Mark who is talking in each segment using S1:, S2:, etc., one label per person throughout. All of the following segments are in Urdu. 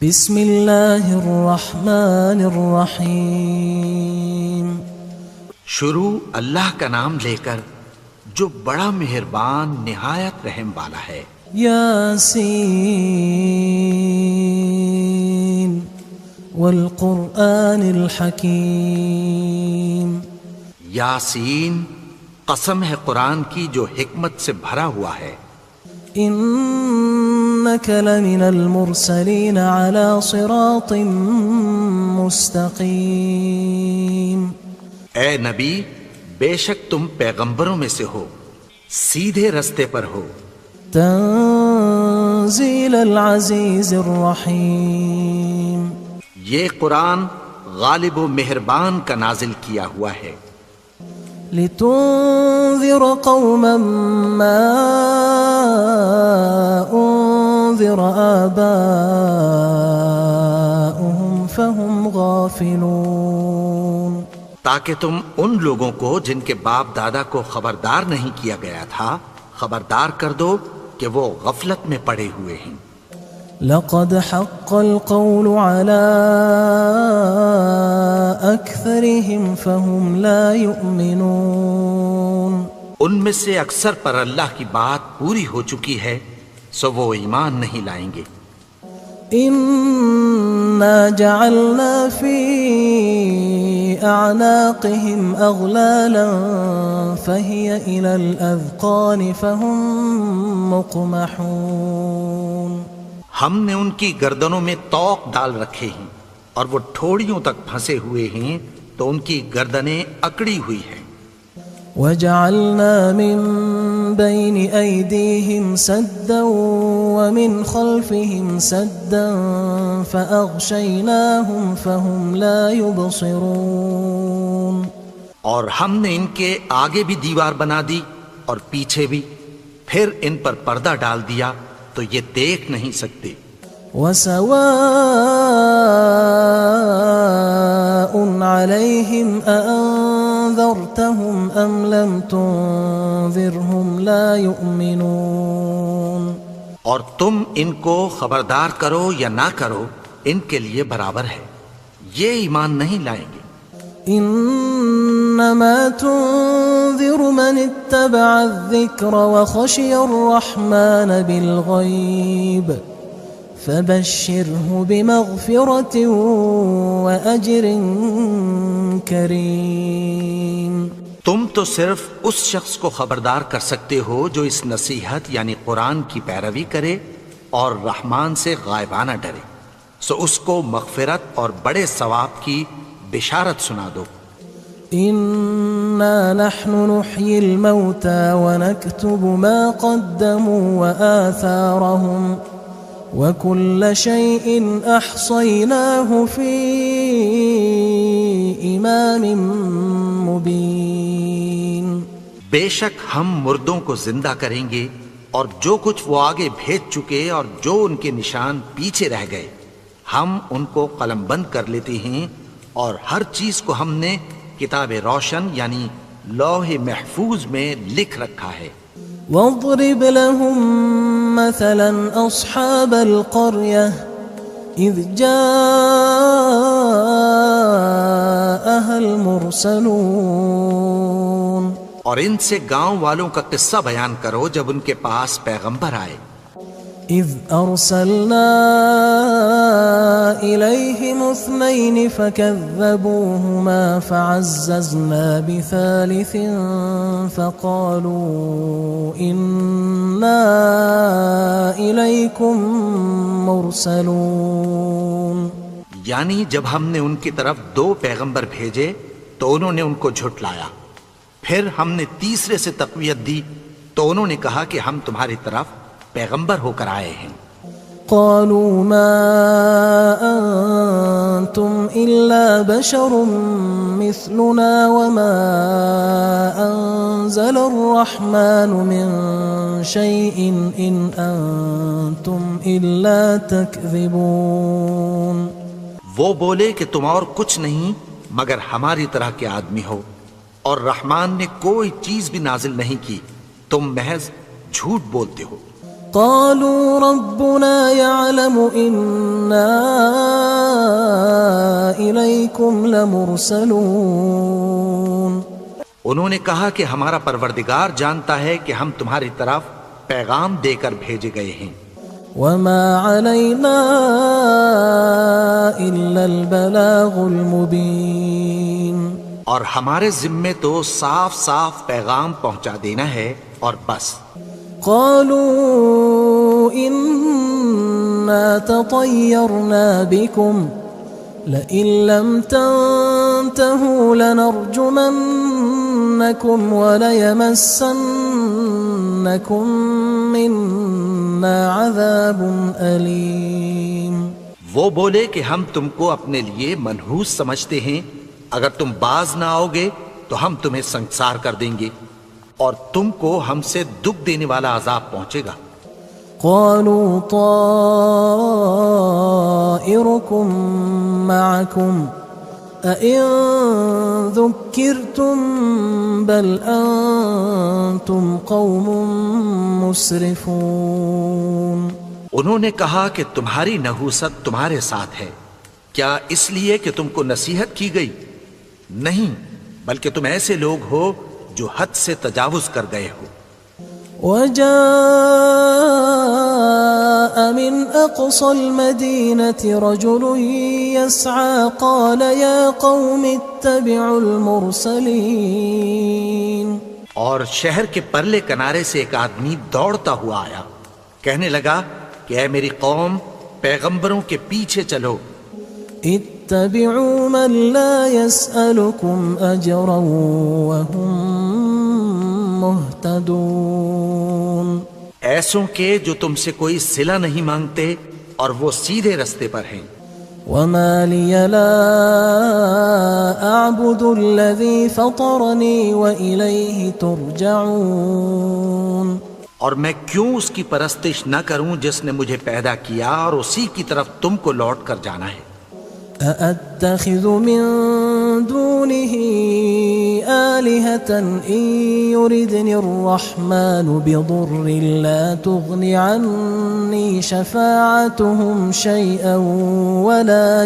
S1: بسم اللہ الرحمن الرحیم۔
S2: شروع اللہ کا نام لے کر جو بڑا مہربان نہایت رحم والا ہے۔
S1: یاسین والقرآن الحکیم۔
S2: یاسین، قسم ہے قرآن کی جو حکمت سے بھرا ہوا ہے۔
S1: انک لمن المرسلین علی صراط مستقیم۔
S2: اے نبی، بے شک تم پیغمبروں میں سے ہو، سیدھے رستے پر ہو۔
S1: تنزیل العزیز الرحیم۔
S2: یہ قرآن غالب و مہربان کا نازل کیا ہوا ہے۔
S1: لتنذر قوما ما انذر آباؤهم فهم غافلون۔
S2: تاکہ تم ان لوگوں کو جن کے باپ دادا کو خبردار نہیں کیا گیا تھا خبردار کر دو کہ وہ غفلت میں پڑے ہوئے ہیں۔
S1: لقد حق القول على أكثرهم فهم لا يؤمنون۔
S2: ان میں سے اکثر پر اللہ کی بات پوری ہو چکی ہے سو وہ ایمان نہیں لائیں گے۔
S1: إنا جعلنا في أعناقهم أغلالا فهي إلى الأذقان فهم مقمحون۔
S2: ہم نے ان کی گردنوں میں طوق ڈال رکھے ہیں اور وہ ٹھوڑیوں تک پھنسے ہوئے ہیں تو ان کی گردنیں اکڑی ہوئی ہیں۔
S1: وجعلنا من بين أيديهم سدا ومن خلفهم سدا فأغشيناهم فهم لا يبصرون۔
S2: اور ہم نے ان کے آگے بھی دیوار بنا دی اور پیچھے بھی، پھر ان پر پردہ ڈال دیا تو یہ دیکھ نہیں سکتے۔
S1: وسواء عليهم أأنذرتهم أم لم تنذرهم لا يؤمنون۔
S2: اور تم ان کو خبردار کرو یا نہ کرو ان کے لیے برابر ہے، یہ ایمان نہیں لائیں گے۔
S1: انما تنذر من اتبع الذکر وخشی الرحمن بالغیب فبشره بمغفرة وأجر کریم۔
S2: تم تو صرف اس شخص کو خبردار کر سکتے ہو جو اس نصیحت یعنی قرآن کی پیروی کرے اور رحمان سے غائبانہ ڈرے، سو اس کو مغفرت اور بڑے ثواب کی بشارت سنا دو۔
S1: انا نحن نحيي الموتى ونكتب ما قدموا وآثارهم وكل شيء احصيناه في امام مبين۔
S2: بے شک ہم مردوں کو زندہ کریں گے اور جو کچھ وہ آگے بھیج چکے اور جو ان کے نشان پیچھے رہ گئے ہم ان کو قلم بند کر لیتے ہیں، اور ہر چیز کو ہم نے کتاب روشن یعنی لوح محفوظ میں لکھ رکھا ہے۔
S1: واضرب لهم مثلا أصحاب القرية إذ جاءها المرسلون۔
S2: اور ان سے گاؤں والوں کا قصہ بیان کرو جب ان کے پاس پیغمبر آئے۔
S1: إذ أرسلنا إليهم اثنين فكذبوهما فعززنا بثالث فقالوا إنا إليكم مرسلون۔
S2: یعنی جب ہم نے ان کی طرف دو پیغمبر بھیجے تو انہوں نے ان کو جھٹلایا، پھر ہم نے تیسرے سے تقویت دی تو انہوں نے کہا کہ ہم تمہاری طرف پیغمبر ہو کر آئے ہیں۔
S1: قالوا ما أنتم إلا بشر مثلنا وما أنزل الرحمن من شيء إن أنتم إلا تكذبون۔
S2: وہ بولے کہ تم اور کچھ نہیں مگر ہماری طرح کے آدمی ہو، اور رحمان نے کوئی چیز بھی نازل نہیں کی، تم محض جھوٹ بولتے ہو۔
S1: قالوا ربنا يعلم إنا إليكم لمرسلون.
S2: انہوں نے کہا کہ ہمارا پروردگار جانتا ہے کہ ہم تمہاری طرف پیغام دے کر بھیجے گئے ہیں.
S1: وما علينا إلا البلاغ المبين.
S2: اور ہمارے ذمے تو صاف صاف پیغام پہنچا دینا ہے اور بس.
S1: قالوا إنا تطيرنا بكم لئن لم تنتهوا لنرجمنكم وليمسنكم منا عذاب أليم.
S2: وہ بولے کہ ہم تم کو اپنے لیے منحوس سمجھتے ہیں، اگر تم باز نہ آؤ گے تو ہم تمہیں سنسار کر دیں گے اور تم کو ہم سے دکھ دینے والا عذاب پہنچے گا.
S1: قالوا طائركم معكم أئن ذكرتم بل أنتم قوم مسرفون.
S2: انہوں نے کہا کہ تمہاری نحوست تمہارے ساتھ ہے، کیا اس لیے کہ تم کو نصیحت کی گئی؟ نہیں، بلکہ تم ایسے لوگ ہو جو حد سے تجاوز کر گئے ہو.
S1: وجاء من أقصى المدينة رجل يسعى قال يا قوم اتبعوا المرسلين.
S2: اور شہر کے پرلے کنارے سے ایک آدمی دوڑتا ہوا آیا، کہنے لگا کہ اے میری قوم، پیغمبروں کے پیچھے چلو.
S1: اتبعوا من لا يسألكم أجرا وهم مهتدون.
S2: ایسوں کے جو تم سے کوئی صلہ نہیں مانگتے اور وہ سیدھے رستے پر ہیں.
S1: وما لي لا أعبد الذي فطرني وإليه ترجعون.
S2: اور میں کیوں اس کی پرستش نہ کروں جس نے مجھے پیدا کیا اور اسی کی طرف تم کو لوٹ کر جانا ہے.
S1: أأتخذ من دونه آلهة إن يردني الرحمن بضر لا تغن عني شفاعتهم شيئا ولا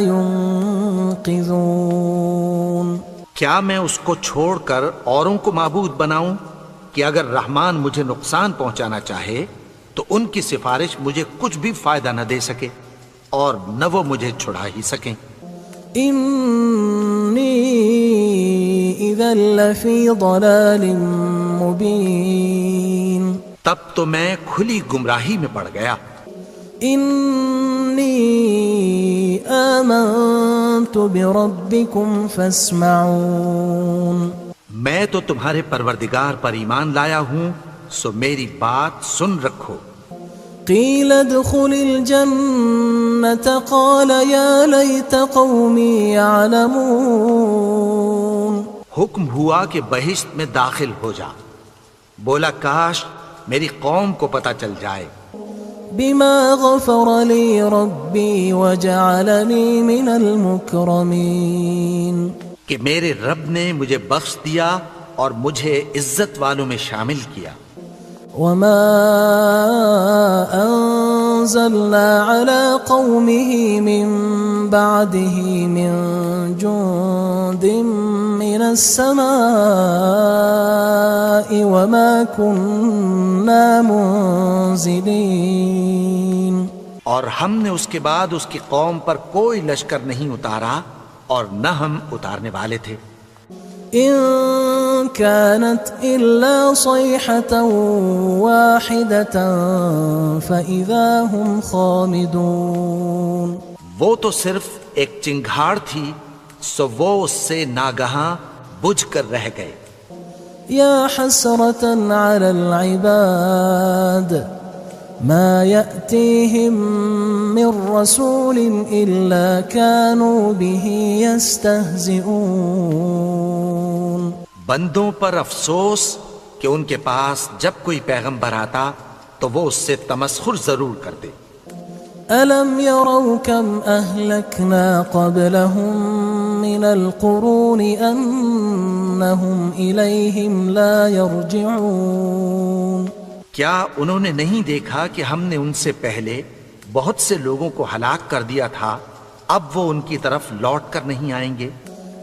S1: ينقذون.
S2: کیا میں اس کو چھوڑ کر اوروں کو معبود بناؤں کہ اگر رحمان مجھے نقصان پہنچانا چاہے تو ان کی سفارش مجھے کچھ بھی فائدہ نہ دے سکے اور نہ وہ مجھے چھڑا ہی سکیں.
S1: إني إذا لفي ضلال مبين.
S2: تب تو میں کھلی گمراہی میں پڑ گیا.
S1: إني آمنت بربكم فاسمعون.
S2: میں تو تمہارے پروردگار پر ایمان لایا ہوں، سو میری بات سن رکھو.
S1: قيل ادخل الجنة قال يا ليت قومي يعلمون.
S2: حکم ہوا کہ بہشت میں داخل ہو جا. بولا کاش میری قوم کو پتہ چل جائے.
S1: بما غفر لي ربي وجعلني من المكرمين.
S2: کہ میرے رب نے مجھے بخش دیا اور مجھے عزت والوں میں شامل کیا.
S1: وما أنزلنا على قومه من بعده من جند من السماء وما كنا منزلين.
S2: اور ہم نے اس کے بعد اس کی قوم پر کوئی لشکر نہیں اتارا اور نہ ہم اتارنے والے تھے.
S1: إن كانت إلا صيحة واحدة فإذا هم خامدون.
S2: وہ تو صرف ایک چنگھاڑ تھی، سو وہ اس سے ناگہاں بجھ کر رہ گئے.
S1: يا حسرة على العباد ما يأتيهم من رسول إلا كانوا به يستهزئون.
S2: بندوں پر افسوس کہ ان کے پاس جب کوئی پیغمبر آتا تو وہ اس سے تمسخر ضرور کرتے.
S1: ألم يروا كم أهلكنا قبلهم من القرون أنهم إليهم لا يرجعون.
S2: کیا انہوں نے نہیں دیکھا کہ ہم نے ان سے پہلے بہت سے لوگوں کو ہلاک کر دیا تھا، اب وہ ان کی طرف لوٹ کر نہیں آئیں گے؟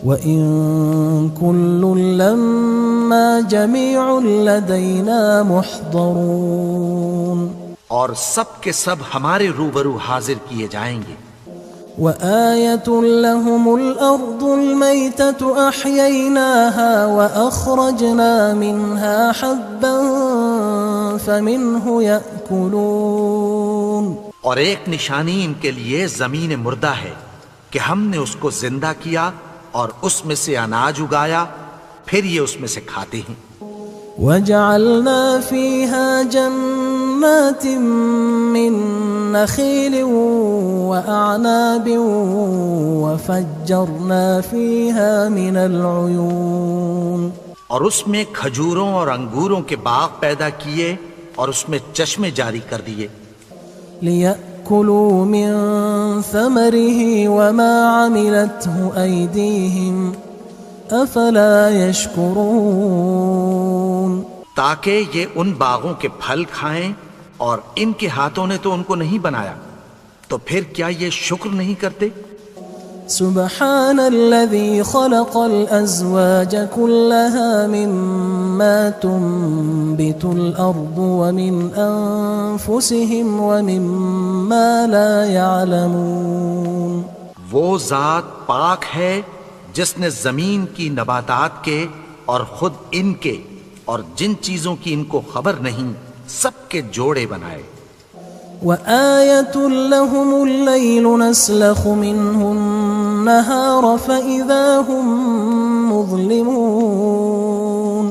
S1: وَإِن كُلٌّ لَمَّا جَمِيعٌ لَدَيْنَا مُحْضَرُونَ،
S2: اور سب کے سب ہمارے روبرو حاضر کیے جائیں گے۔
S1: وَآيَةٌ لَهُمُ الْأَرْضُ الْمَيْتَةُ أَحْيَيْنَاهَا وَأَخْرَجْنَا مِنْهَا حَبًّا فَمِنْهُ يَأْكُلُونَ،
S2: اور ایک نشانی ان کے لیے زمین مردہ ہے کہ ہم نے اس کو زندہ کیا اور اس میں سے اناج اگایا، پھر یہ اس میں سے کھاتے ہیں۔
S1: وَجَعَلْنَا فِيهَا جَنَّاتٍ مِّن نَخِيلٍ وَأَعْنَابٍ وَفَجَّرْنَا فِيهَا مِنَ الْعُيُونِ،
S2: اور اس میں کھجوروں اور انگوروں کے باغ پیدا کیے اور اس میں چشمے جاری کر دیے،
S1: لِيَأْكُلُوا مِن ثَمَرِهِ وَمَا عَمِلَتْهُ أَيْدِيهِمْ أَفَلَا يَشْكُرُونَ،
S2: تاکہ یہ ان باغوں کے پھل کھائیں، اور ان کے ہاتھوں نے تو ان کو نہیں بنایا، تو پھر کیا یہ شکر نہیں کرتے؟
S1: سبحان الذي خلق الأزواج كلها مما تنبت الأرض ومن أنفسهم ومما لا يعلمون،
S2: وہ ذات پاک ہے جس نے زمین کی نباتات کے اور خود ان کے اور جن چیزوں کی ان کو خبر نہیں سب کے جوڑے بنائے۔
S1: وآية لهم الليل نسلخ منه النهار فإذا هم مظلمون،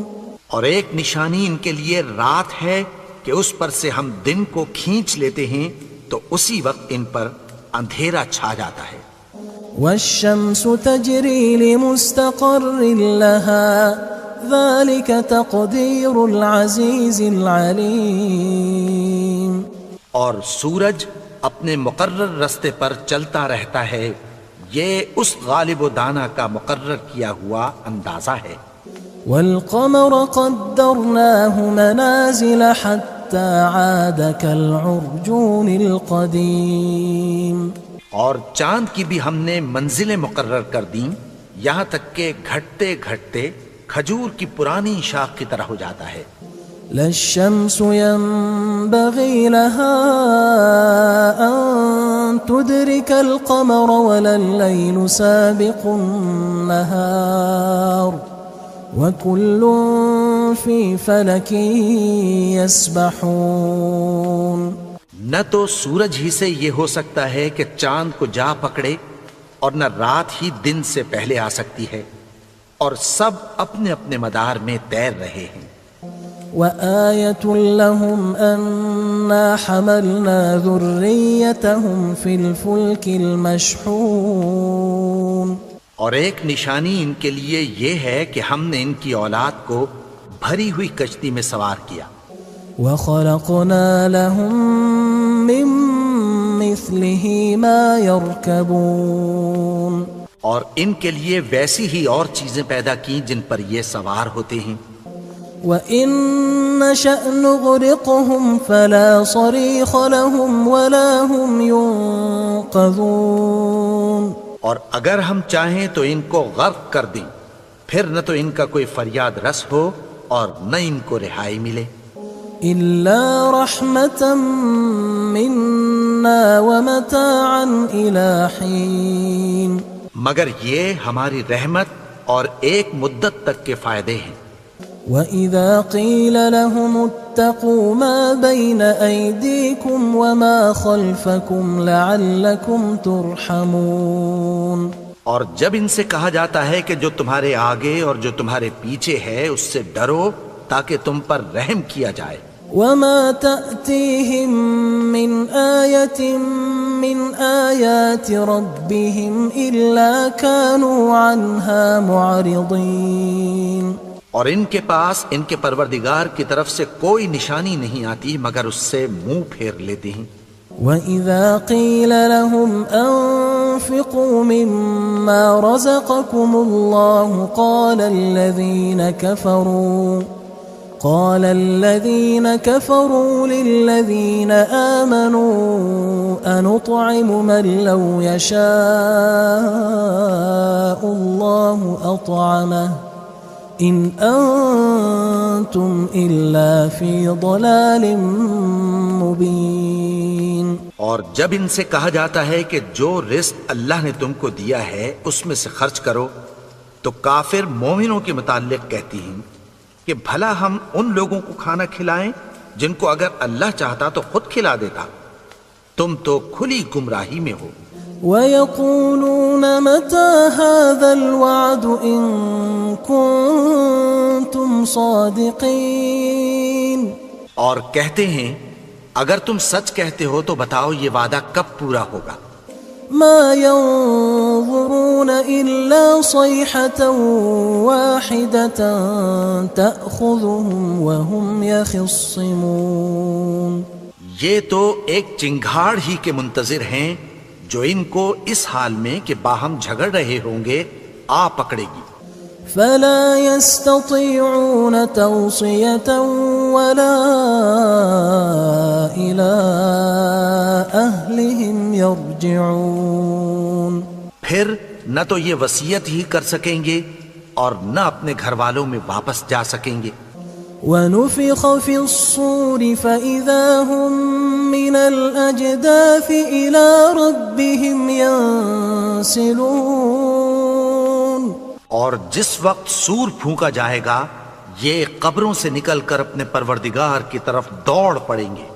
S2: اور ایک نشانی ان کے لیے رات ہے کہ اس پر سے ہم دن کو کھینچ لیتے ہیں تو اسی وقت ان پر اندھیرا چھا جاتا ہے۔
S1: والشمس تجري لمستقر لها ذلك تقدير العزيز العليم،
S2: اور سورج اپنے مقرر رستے پر چلتا رہتا ہے، یہ اس غالب و دانا کا مقرر کیا ہوا اندازہ ہے۔
S1: والقمر قدرناه منازل حتى عاد كالعرجون القديم،
S2: اور چاند کی بھی ہم نے منزلیں مقرر کر دیں، یہاں تک کہ گھٹتے گھٹتے کھجور کی پرانی شاخ کی طرح ہو جاتا ہے۔
S1: لا الشمس ينبغي لها أن تدرك القمر ولا الليل سابق النهار وكل في فلك يسبحون،
S2: نہ تو سورج ہی سے یہ ہو سکتا ہے کہ چاند کو جا پکڑے، اور نہ رات ہی دن سے پہلے آ سکتی ہے، اور سب اپنے اپنے مدار میں تیر رہے ہیں۔
S1: وآية لهم أنا حملنا ذريتهم في الفلك المشحون،
S2: اور ایک نشانی ان کے لیے یہ ہے کہ ہم نے ان کی اولاد کو بھری ہوئی کشتی میں سوار کیا۔
S1: وخلقنا لهم من مثله ما يركبون،
S2: اور ان کے لیے ویسی ہی اور چیزیں پیدا کی جن پر یہ سوار ہوتے ہیں۔
S1: وَإِن نَّشَأْ نُغْرِقْهُمْ فَلَا صَرِيخَ لَهُمْ وَلَا هُمْ يُنقَذُونَ،
S2: اور اگر ہم چاہیں تو ان کو غرق کر دیں، پھر نہ تو ان کا کوئی فریاد رس ہو اور نہ ان کو رہائی ملے۔
S1: إِلَّا رَحْمَةً مِنَّا وَمَتَاعًا إِلَى حِينٍ،
S2: مگر یہ ہماری رحمت اور ایک مدت تک کے فائدے ہیں۔
S1: وَإِذَا قِيلَ لَهُمُ اتَّقُوا مَا بَيْنَ أَيْدِيكُمْ وَمَا خَلْفَكُمْ لَعَلَّكُمْ تُرْحَمُونَ،
S2: اور جب ان سے کہا جاتا ہے کہ جو تمہارے آگے اور جو تمہارے پیچھے ہے اس سے ڈرو تاکہ تم پر رحم کیا جائے۔
S1: وَمَا تَأْتِيهِم مِّنْ آيَةٍ مِّنْ آيَاتِ رَبِّهِمْ إِلَّا كَانُوا عَنْهَا مُعْرِضِينَ،
S2: اور ان کے پاس ان کے پروردگار کی طرف سے کوئی نشانی نہیں آتی مگر اس سے منہ پھیر لیتے ہیں۔
S1: وَإِذَا قِيلَ لَهُمْ أَنفِقُوا مِمَّا رَزَقَكُمُ اللَّهُ قال الذين كفروا للذين آمنوا أنطعم من لو يشاء الله أطعمه إن أنتم إلا في ضلال مبين.
S2: اور جب ان سے کہا جاتا ہے کہ جو رزق اللہ نے تم کو دیا ہے اس میں سے خرچ کرو، تو کافر مومنوں کے متعلق کہتی ہیں کہ بھلا ہم ان لوگوں کو کھانا کھلائیں جن کو اگر اللہ چاہتا تو خود کھلا دیتا. تم تو کھلی گمراہی میں ہو.
S1: وَيَقُولُونَ مَتَى هَذَا الْوَعْدُ إِن كُنتُمْ صَادِقِينَ.
S2: اور کہتے ہیں اگر تم سچ کہتے ہو تو بتاؤ یہ وعدہ کب پورا ہوگا.
S1: ما ينظرون إلا صيحة واحدة تأخذهم وهم يخصمون.
S2: یہ تو ایک چنگھاڑ ہی کے منتظر ہیں جو ان کو اس حال میں کہ باہم جھگڑ رہے ہوں گے آ پکڑے گی.
S1: فلا يستطيعون توصية ولا إلى أهلهم يرجعون.
S2: پھر نہ تو یہ وصیت ہی کر سکیں گے اور نہ اپنے گھر والوں میں واپس جا سکیں گے.
S1: ونفخ في الصور فإذا هم من الأجداث إلى ربهم ينسلون.
S2: اور جس وقت سور پھونکا جائے گا یہ قبروں سے نکل کر اپنے پروردگار کی طرف دوڑ پڑیں گے.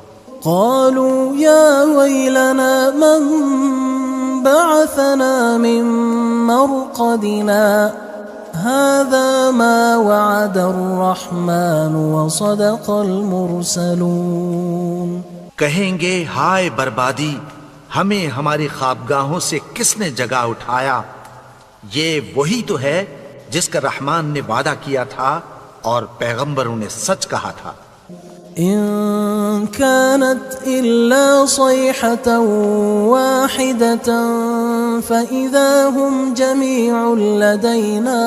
S1: قالوا يا ويلنا من بعثنا من مرقدنا هذا ما وعد الرحمن وصدق المرسلون.
S2: کہیں گے ہائے بربادی، ہمیں ہماری خوابگاہوں سے کس نے جگا اٹھایا. یہ وہی تو ہے جس کا رحمان نے وعدہ کیا تھا اور پیغمبروں نے سچ کہا تھا.
S1: إن كانت إلا صيحة واحدة فإذا هم جميع لدينا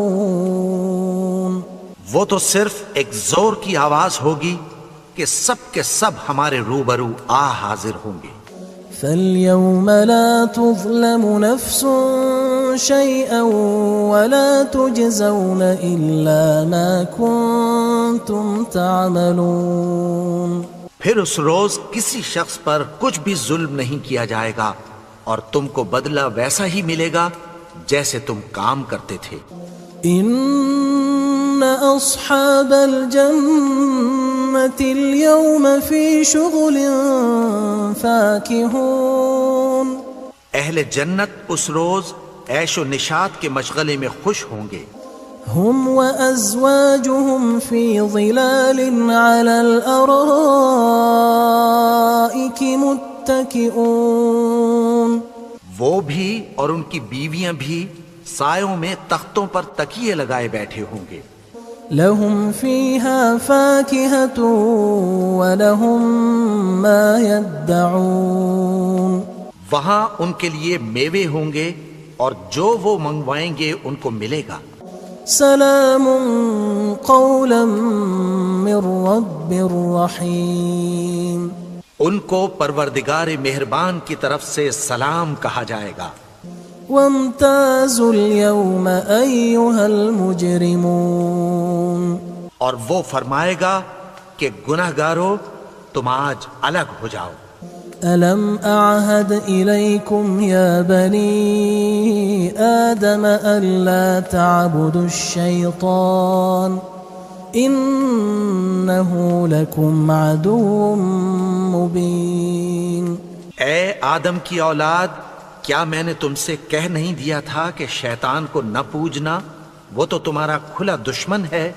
S1: محضرون.
S2: وہ تو صرف ایک زور کی آواز ہوگی کہ سب کے سب ہمارے روبرو آ حاضر ہوں گے.
S1: فاليوم لا تظلم نفس شيئا ولا تجزون إلا ما كنتم تعملون.
S2: پھر اس روز کسی شخص پر کچھ بھی ظلم نہیں کیا جائے گا اور تم کو بدلہ ویسا ہی ملے گا جیسے تم کام کرتے تھے.
S1: إن أصحاب الجنة اليوم في شغل فاكهون.
S2: اہل جنت اس روز عیش و نشاط کے مشغلے میں خوش ہوں گے.
S1: هم وأزواجهم في ظلال على الأرائك متكئون.
S2: وہ بھی اور ان کی بیویاں بھی سایوں میں تختوں پر تکیے لگائے بیٹھے ہوں گے.
S1: لهم فيها فاكهة ولهم ما يدعون.
S2: وہاں ان کے لیے میوے ہوں گے اور جو وہ منگوائیں گے ان کو ملے گا.
S1: سلام قولا من رب رحیم.
S2: ان کو پروردگار مہربان کی طرف سے سلام کہا جائے گا.
S1: وامتازوا اليوم أيها المجرمون.
S2: اور وہ فرمائے گا کہ گناہگارو تم آج الگ ہو جاؤ.
S1: ألم أعهد إليكم يا بني آدم ألا تعبدوا الشيطان إنه لكم عدو مبين.
S2: اے آدم کی اولاد، کیا میں نے تم سے کہہ نہیں دیا تھا کہ شیطان کو نہ پوجنا، وہ تو تمہارا کھلا دشمن ہے.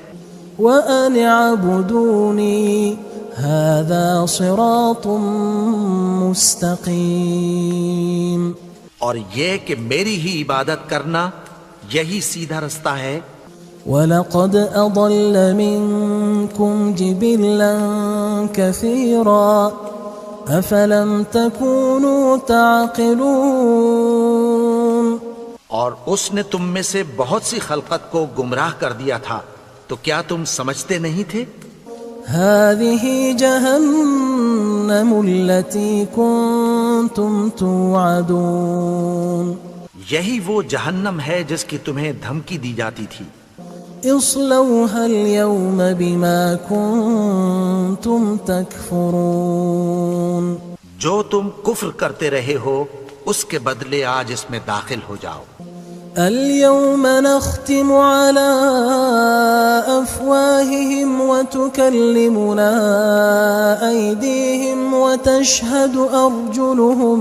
S1: وَأَنِ اعْبُدُونِي هَذَا صِرَاطٌ مُسْتَقِيمٌ.
S2: اور یہ کہ میری ہی عبادت کرنا یہی سیدھا رستہ ہے.
S1: وَلَقَدْ أَضَلَّ مِنْكُمْ جِبِلًّا كَثِيرًا أَفَلَمْ تَكُونُوا تَعْقِلُونَ.
S2: اور اس نے تم میں سے بہت سی خلقت کو گمراہ کر دیا تھا، تو کیا تم سمجھتے نہیں تھے؟
S1: هذه جهنم التي كنتم توعدون
S2: یہی وہ جہنم ہے جس کی تمہیں دھمکی دی جاتی تھی۔
S1: اصلوها اليوم بما كنتم تكفرون
S2: جو تم کفر کرتے رہے ہو اس کے بدلے آج اس میں داخل ہو جاؤ۔
S1: اليوم نختم على أفواههم وتكلمنا أيديهم وتشهد أرجلهم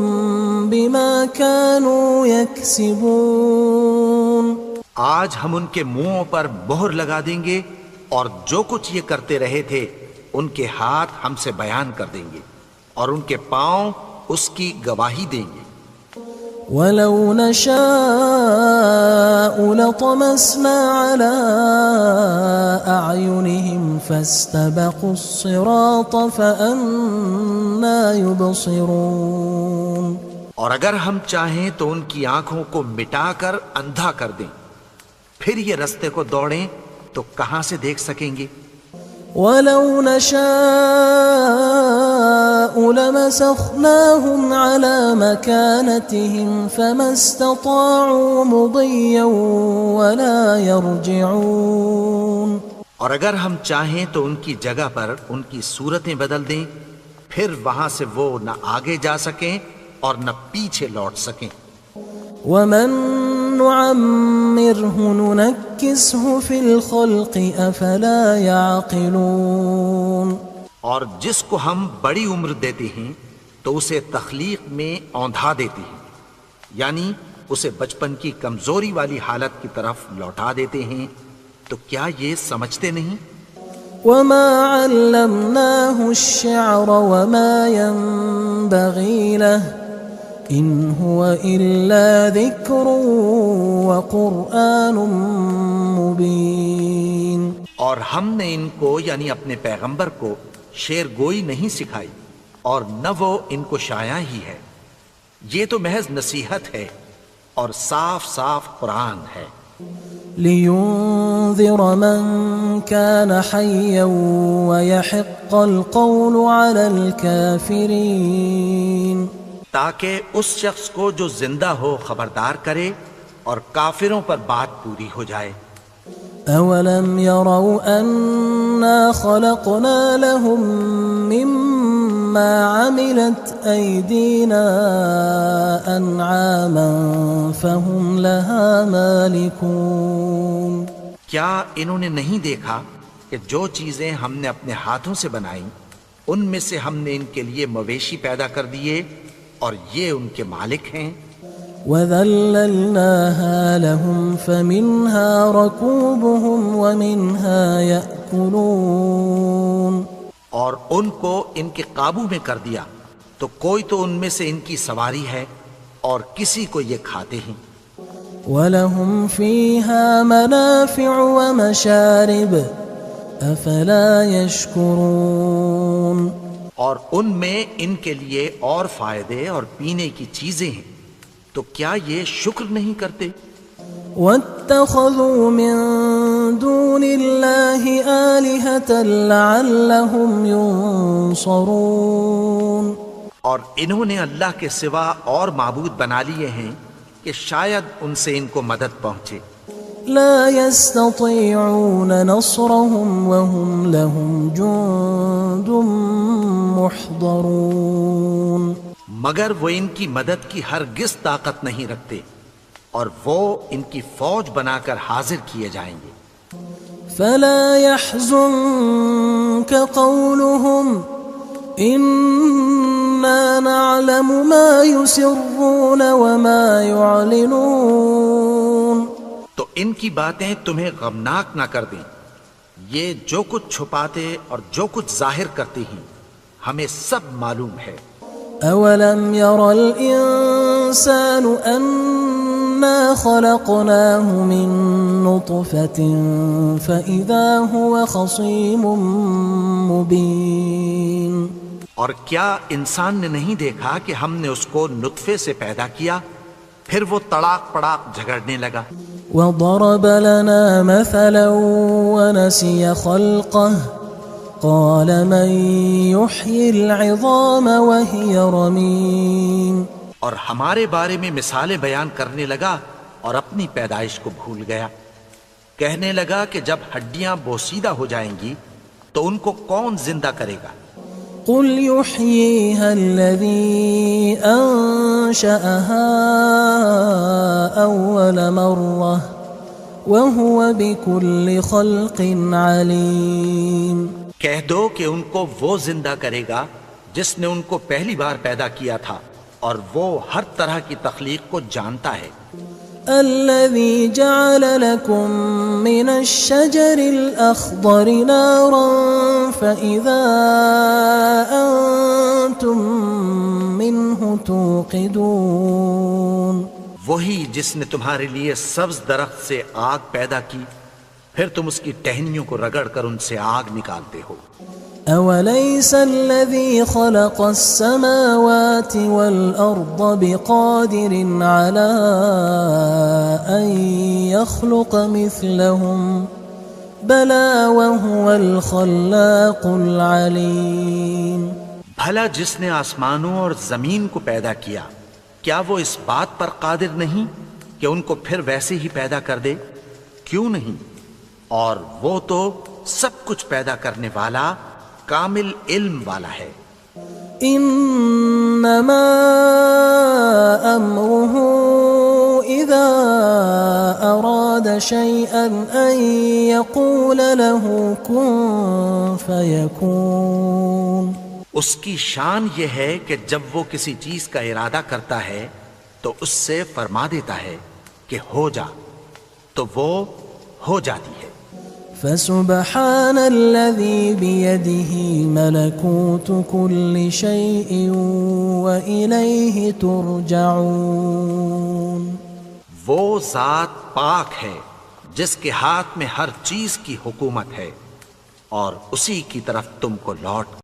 S1: بما كانوا يكسبون
S2: آج ہم ان کے منہوں پر مہر لگا دیں گے اور جو کچھ یہ کرتے رہے تھے ان کے ہاتھ ہم سے بیان کر دیں گے اور ان کے پاؤں اس کی گواہی دیں گے۔
S1: ولو نشاء لطمسنا على أعينهم فاستبقوا الصراط فأنى يبصرون
S2: اور اگر ہم چاہیں تو ان کی آنکھوں کو مٹا کر اندھا کر دیں، پھر یہ رستے کو دوڑیں تو کہاں سے دیکھ سکیں گے؟
S1: ولو نشاء لمسخناهم على مكانتهم فما استطاعوا مضيا ولا يرجعون
S2: اور اگر ہم چاہیں تو ان کی جگہ پر ان کی صورتیں بدل دیں، پھر وہاں سے وہ نہ آگے جا سکیں اور نہ پیچھے لوٹ سکیں۔
S1: ومن نعمره ننكسه في الخلق افلا يعقلون
S2: اور جس کو ہم بڑی عمر دیتے ہیں تو اسے تخلیق میں اوندھا دیتے ہیں، یعنی اسے بچپن کی کمزوری والی حالت کی طرف لوٹا دیتے ہیں، تو کیا یہ سمجھتے نہیں؟
S1: وما علمناه الشعر وما ينبغي له ان هو الا ذكر وقرآن مبين
S2: اور ہم نے ان کو یعنی اپنے پیغمبر کو شعر گوئی نہیں سکھائی اور نہ وہ ان کو شایع ہی ہے، یہ تو محض نصیحت ہے اور صاف صاف قرآن ہے۔
S1: لينذر من كان حيا ويحق القول على الكافرين
S2: تاکہ اس شخص کو جو زندہ ہو خبردار کرے اور کافروں پر بات پوری ہو جائے۔
S1: اولم يروا انا خلقنا لهم مما عملت ايدينا انعاما فهم لها مالكون
S2: کیا انہوں نے نہیں دیکھا کہ جو چیزیں ہم نے اپنے ہاتھوں سے بنائیں ان میں سے ہم نے ان کے لیے مویشی پیدا کر دیے اور یہ ان کے مالک ہیں۔
S1: وَذَلَّلْنَاهَا لَهُمْ فَمِنْهَا رَكُوبُهُمْ وَمِنْهَا يَأْكُلُونَ
S2: اور ان کو ان کے قابو میں کر دیا تو کوئی تو ان میں سے ان کی سواری ہے اور کسی کو یہ کھاتے ہیں۔
S1: وَلَهُمْ فِيهَا مَنَافِعُ وَمَشَارِبُ أَفَلَا يَشْكُرُونَ
S2: اور ان میں ان کے لیے اور فائدے اور پینے کی چیزیں ہیں، تو کیا یہ شکر نہیں کرتے؟
S1: وَاتَّخَذُوا مِن دُونِ اللَّهِ آلِهَةً لَعَلَّهُمْ يُنصَرُونَ
S2: اور انہوں نے اللہ کے سوا اور معبود بنا لیے ہیں کہ شاید ان سے ان کو مدد پہنچے۔
S1: لا يستطيعون نصرهم وهم لهم جند محضرون
S2: مگر وہ ان کی مدد کی ہرگز طاقت نہیں رکھتے اور وہ ان کی فوج بنا کر حاضر کیے جائیں گے۔
S1: فلا يحزنك قولهم إنا نعلم ما يسرون وما يعلنون
S2: تو ان کی باتیں تمہیں غمناک نہ کر دیں، یہ جو کچھ چھپاتے اور جو کچھ ظاہر کرتے ہیں ہمیں سب معلوم ہے۔
S1: اولم ير الانسان انا خلقناه من نطفة فاذا هو خصيم مبين
S2: اور کیا انسان نے نہیں دیکھا کہ ہم نے اس کو نطفے سے پیدا کیا، پھر وہ تڑاک پڑاک جھگڑنے لگا۔
S1: وضرب لنا مثلا ونسي خلقه قال من يحيي العظام وهي رميم
S2: اور ہمارے بارے میں مثالیں بیان کرنے لگا اور اپنی پیدائش کو بھول گیا. کہنے لگا کہ جب ہڈیاں بوسیدہ ہو جائیں گی تو ان کو کون زندہ کرے گا؟
S1: قل يحييها الذي أنشأها أول مرة وهو بكل خلق عليم.
S2: کہہ دو کہ ان کو وہ زندہ کرے گا جس نے ان کو پہلی بار پیدا کیا تھا اور وہ ہر طرح کی تخلیق کو جانتا ہے.
S1: الذي جعل لكم من الشجر الأخضر نارا فإذا أنتم منه توقدون.
S2: وہی جس نے تمہارے لیے سبز درخت سے آگ پیدا کی پھر تم اس کی ٹہنیوں کو رگڑ کر ان سے آگ نکالتے ہو.
S1: أوليس الذي خلق السماوات والأرض بقادر على أن يخلق مثلهم بلى وهو الخلاق العليم.
S2: بھلا جس نے آسمانوں اور زمین کو پیدا کیا کیا وہ اس بات پر قادر نہیں کہ ان کو پھر ویسے ہی پیدا کر دے؟ کیوں نہیں؟ اور وہ تو سب کچھ پیدا کرنے والا کامل علم والا ہے.
S1: انما امره اذا اراد شيئا ان يقول له كن فيكون.
S2: اس کی شان یہ ہے کہ جب وہ کسی چیز کا ارادہ کرتا ہے تو اس سے فرما دیتا ہے کہ ہو جا تو وہ ہو جاتی ہے.
S1: فسبحان الذي بيده ملكوت كل شيء وإليه ترجعون.
S2: وہ ذات پاک ہے جس کے ہاتھ میں ہر چیز کی حکومت ہے اور اسی کی طرف تم کو لوٹ